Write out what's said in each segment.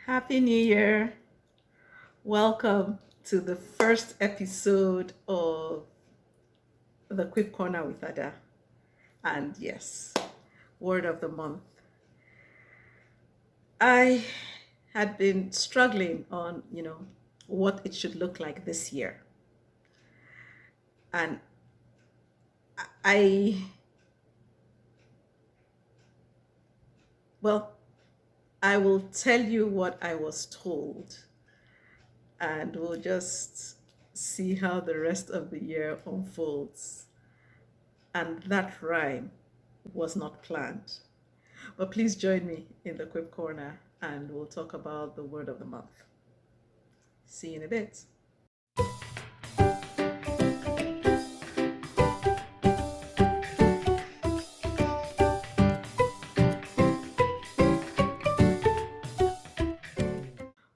Happy New Year. Welcome to the first episode of the Quip Corner with Ada. And yes, word of the month. I had been struggling on, what it should look like this year. And I, well, I will tell you what I was told, and we'll just see how the rest of the year unfolds. And that rhyme was not planned. But please join me in the Quip Corner and we'll talk about the word of the month. See you in a bit.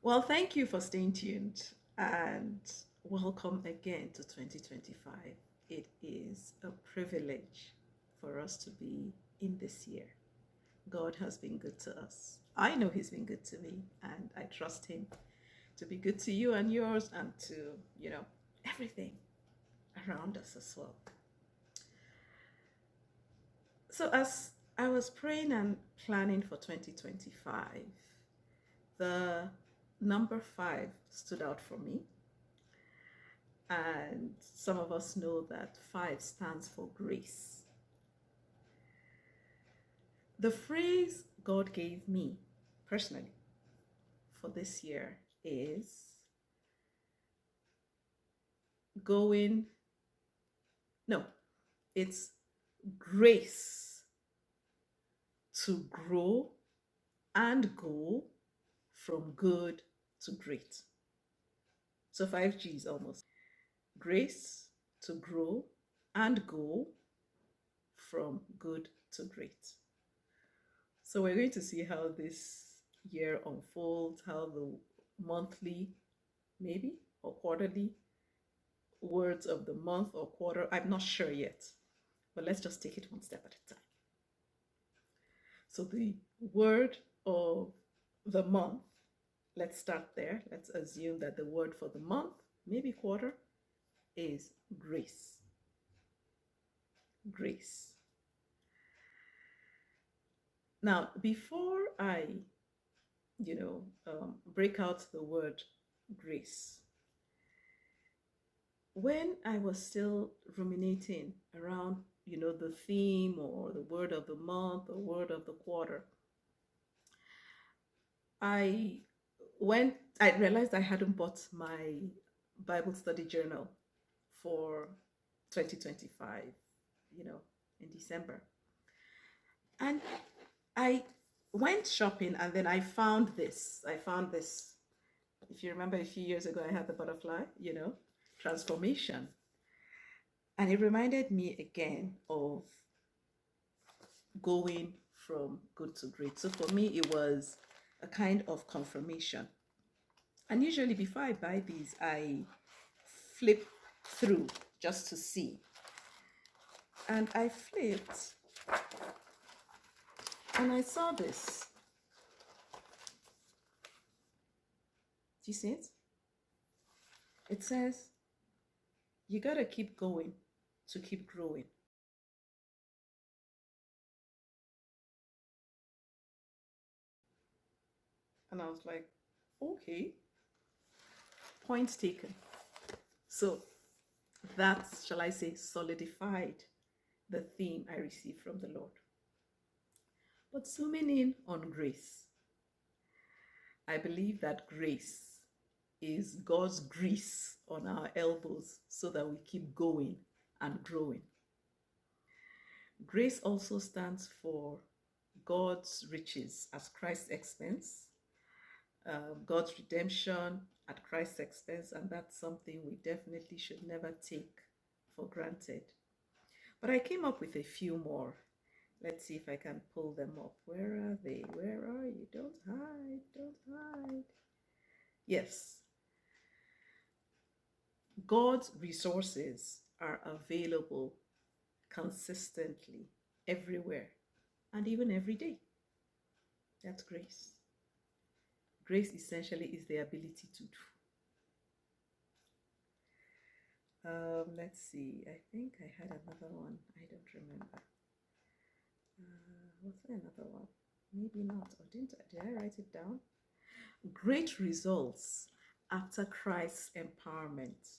Well, thank you for staying tuned and welcome again to 2025. It is a privilege for us to be in this year. God has been good to us. I know He's been good to me, and I trust Him to be good to you and yours and to, everything around us as well. So, as I was praying and planning for 2025, the number 5 stood out for me. And some of us know that 5 stands for grace. The phrase God gave me personally for this year is going, no, it's grace to grow and go from good to great. So 5 G's almost. Grace to grow and go from good to great. So we're going to see how this year unfolds, how the monthly, maybe, or quarterly words of the month or quarter, I'm not sure yet, but let's just take it one step at a time. So the word of the month, let's start there. Let's assume that the word for the month, maybe quarter, is grace. Grace. Now, before I, break out the word grace, when I was still ruminating around, the theme or the word of the month or word of the quarter, I I realized I hadn't bought my Bible study journal for 2025, in December. And I went shopping and then I found this. If you remember a few years ago, I had the butterfly, transformation. And it reminded me again of going from good to great. So for me, it was a kind of confirmation. And usually, before I buy these, I flip through just to see. And I flipped and I saw this. Do you see it? It says, you gotta keep going to keep growing. And I was like, okay, point taken. So that, shall I say, solidified the theme I received from the Lord. But zooming in on grace, I believe that grace is God's grease on our elbows so that we keep going and growing. Grace also stands for God's riches at Christ's expense, God's redemption at Christ's expense, and that's something we definitely should never take for granted. But I came up with a few more. Let's see if I can pull them up. Where are they? Where are you? Don't hide, don't hide. Yes. God's resources are available consistently everywhere and even every day. That's grace. Grace essentially is the ability to do. Let's see. I think I had another one. I don't remember. Was there another one? Maybe not. Or didn't I? Did I write it down? Great results after Christ's empowerment.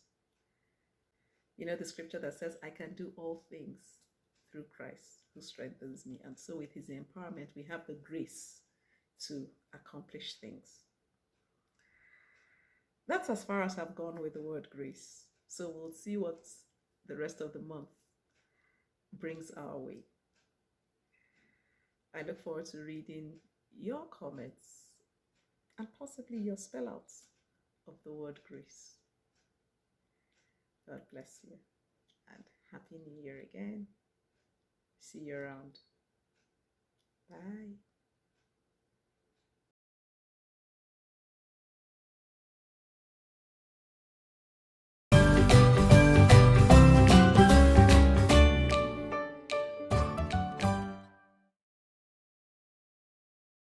You know the scripture that says, I can do all things through Christ who strengthens me. And so with his empowerment, we have the grace to accomplish things. That's as far as I've gone with the word grace. So we'll see what the rest of the month brings our way. I look forward to reading your comments and possibly your spellouts of the word grace. God bless you and Happy New Year again. See you around. Bye.